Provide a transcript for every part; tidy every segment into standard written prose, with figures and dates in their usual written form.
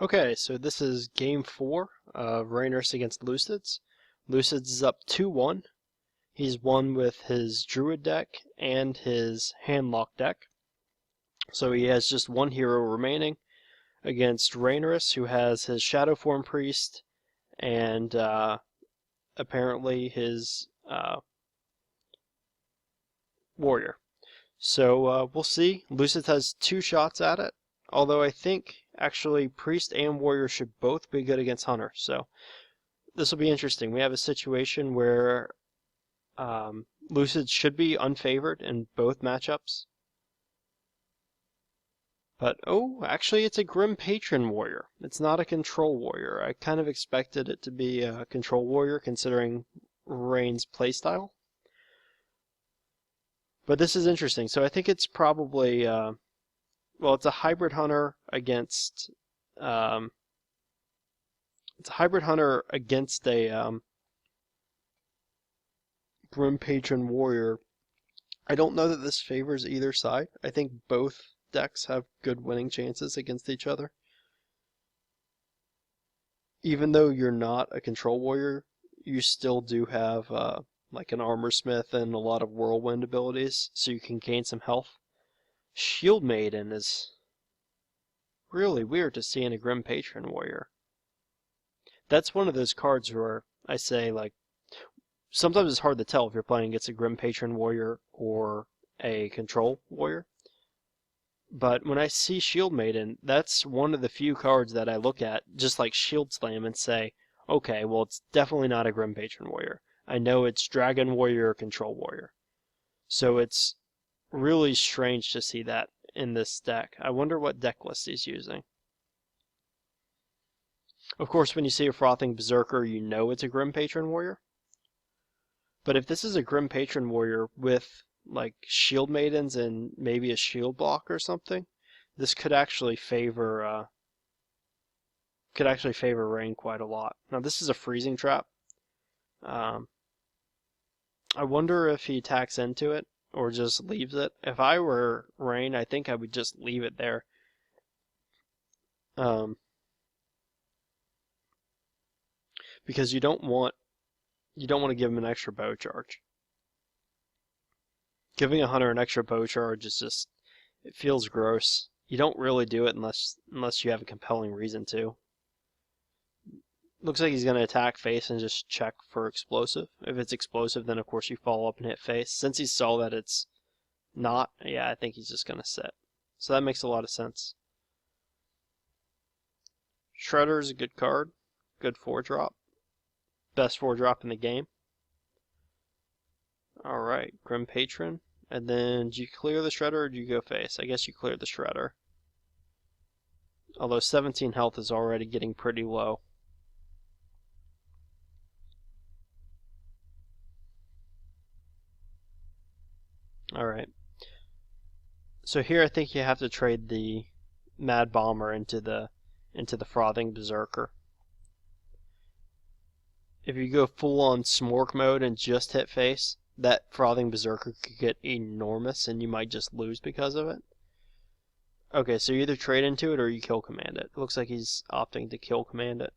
Okay, so this is game 4 of Rainer's against Lucidz. Lucidz is up 2-1. He's won with his Druid deck and his Handlock deck. So he has just one hero remaining against Rainer's, who has his Shadowform Priest and apparently his Warrior. So we'll see. Lucidz has 2 shots at it, although I think actually Priest and Warrior should both be good against Hunter. So this will be interesting. We have a situation where Lucidz should be unfavored in both matchups. But, oh, actually it's a Grim Patron Warrior. It's not a Control Warrior. I kind of expected it to be a Control Warrior considering Rain's playstyle. But this is interesting. So I think it's probably, well, it's a Hybrid Hunter against, a Grim Patron Warrior. I don't know that this favors either side. I think both decks have good winning chances against each other. Even though you're not a Control Warrior, you still do have like an Armor Smith and a lot of Whirlwind abilities, so you can gain some health. Shield Maiden is really weird to see in a Grim Patron Warrior. That's one of those cards where I say, like, sometimes it's hard to tell if you're playing against a Grim Patron Warrior or a Control Warrior. But when I see Shield Maiden, that's one of the few cards that I look at, just like Shield Slam, and say, okay, well, it's definitely not a Grim Patron Warrior. I know it's Dragon Warrior or Control Warrior. So it's really strange to see that in this deck. I wonder what deck list he's using. Of course, when you see a Frothing Berserker, you know it's a Grim Patron Warrior. But if this is a Grim Patron Warrior with like Shield Maidens and maybe a Shield Block or something, this could actually favor Rain quite a lot. Now this is a Freezing Trap. I wonder if he attacks into it or just leaves it. If I were Rain, I think I would just leave it there. Because you don't want to give him an extra bow charge. Giving a hunter an extra bow charge is just, it feels gross. You don't really do it unless you have a compelling reason to. Looks like he's going to attack face and just check for explosive. If it's explosive, then of course you follow up and hit face. Since he saw that it's not, yeah, I think he's just going to sit. So that makes a lot of sense. Shredder is a good card. Good 4-drop. Best 4-drop in the game. Alright, Grim Patron. And then, do you clear the Shredder or do you go face? I guess you clear the Shredder. Although 17 health is already getting pretty low. Alright. So here I think you have to trade the Mad Bomber into the Frothing Berserker. If you go full on Smork mode and just hit face, that Frothing Berserker could get enormous and you might just lose because of it. Okay, so you either trade into it or you kill command it. It looks like he's opting to kill command it.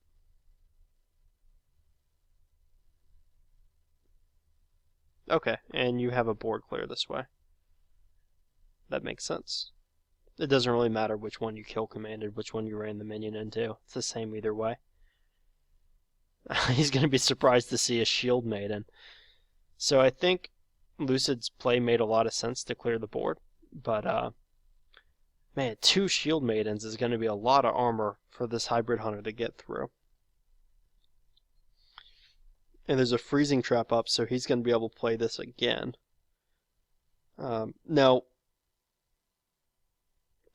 Okay, and you have a board clear this way. That makes sense. It doesn't really matter which one you kill commanded, which one you ran the minion into. It's the same either way. He's going to be surprised to see a Shield Maiden. So I think Lucid's play made a lot of sense to clear the board. But, man, 2 Shield Maidens is going to be a lot of armor for this Hybrid Hunter to get through. And there's a Freezing Trap up, so he's going to be able to play this again. Now,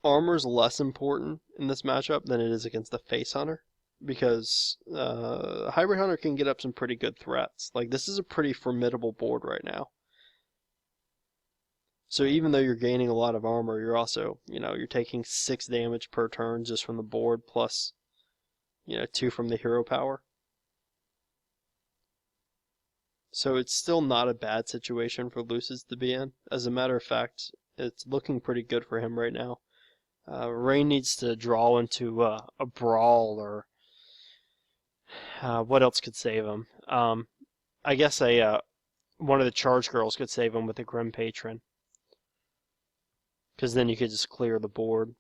armor's less important in this matchup than it is against the Face Hunter. Because Hybrid Hunter can get up some pretty good threats. Like, this is a pretty formidable board right now. So even though you're gaining a lot of armor, you're also, you're taking 6 damage per turn just from the board, plus, 2 from the hero power. So it's still not a bad situation for Lucidz to be in. As a matter of fact, it's looking pretty good for him right now. Rain needs to draw into a brawl, or what else could save him? I guess one of the charge girls could save him with a Grim Patron, because then you could just clear the board.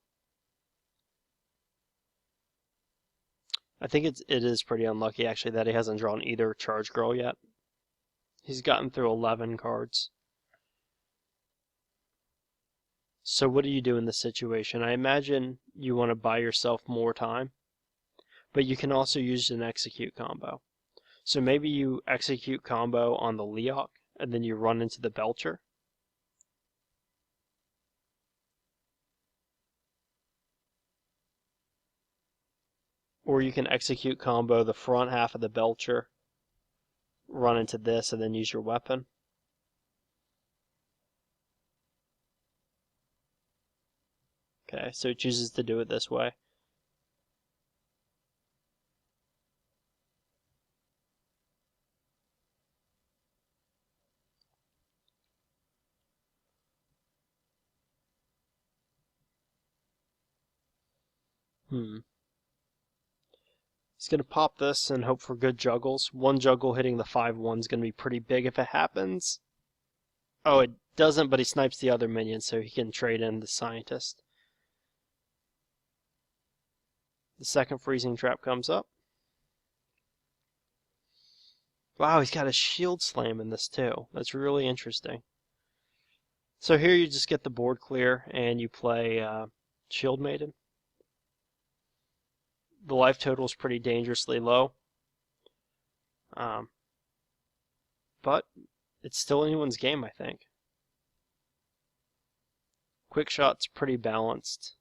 I think it is pretty unlucky actually that he hasn't drawn either charge girl yet. He's gotten through 11 cards. So what do you do in this situation? I imagine you want to buy yourself more time, but you can also use an execute combo. So maybe you execute combo on the Leok, and then you run into the Belcher. Or you can execute combo the front half of the Belcher, run into this, and then use your weapon. Okay, so it chooses to do it this way. He's going to pop this and hope for good juggles. One juggle hitting the 5/1 is going to be pretty big if it happens. Oh, it doesn't, but he snipes the other minion, so he can trade in the Scientist. The second freezing trap comes up. Wow, he's got a shield slam in this too. That's really interesting. So here you just get the board clear and you play Shield Maiden. The life total is pretty dangerously low. But it's still anyone's game, I think. Quick Shot's pretty balanced.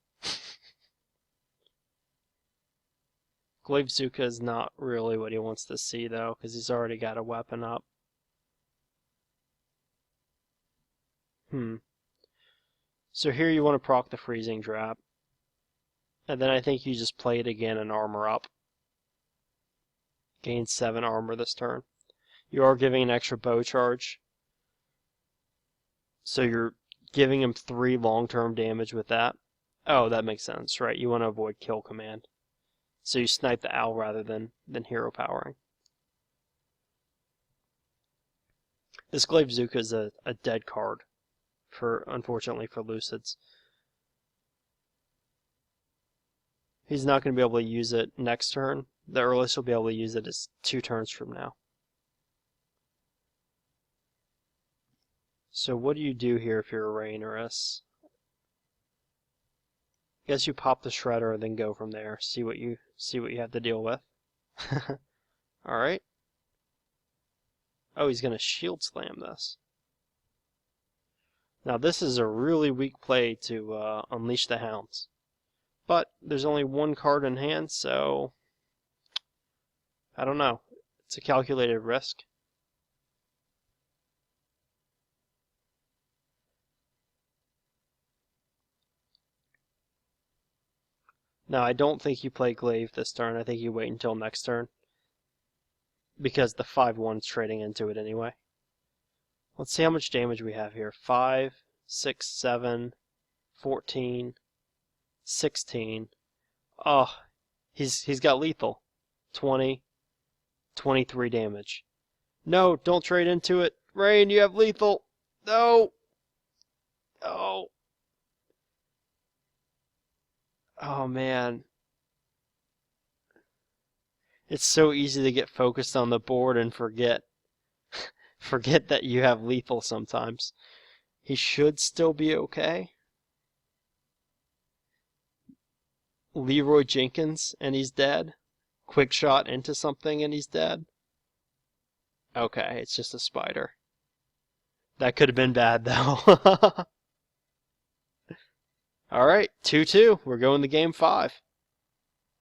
Glaivezuka is not really what he wants to see, though, because he's already got a weapon up. So here you want to proc the freezing trap. And then I think you just play it again and armor up. Gain 7 armor this turn. You are giving an extra bow charge. So you're giving him 3 long-term damage with that. Oh, that makes sense, right? You want to avoid kill command. So you snipe the owl rather than hero powering. This Glaivezuka is a dead card, unfortunately for Lucidz. He's not going to be able to use it next turn. The earliest he'll be able to use it is 2 turns from now. So what do you do here if you're a Raineress? I guess you pop the Shredder and then go from there. See what you have to deal with. Alright. Oh, he's going to shield slam this. Now this is a really weak play to unleash the hounds. But there's only 1 card in hand, so I don't know. It's a calculated risk. Now I don't think you play Glaive this turn. I think you wait until next turn, because the 5/1's trading into it anyway. Let's see how much damage we have here. 5, 6, 7, 14, 16. Oh, he's got lethal. 20, 23 damage. No, don't trade into it. Rain, you have lethal. No. Oh. Oh man. It's so easy to get focused on the board and forget that you have lethal sometimes. He should still be okay. Leroy Jenkins and he's dead. Quick shot into something and he's dead. Okay, it's just a spider. That could have been bad though. Alright, 2-2. We're going to game 5.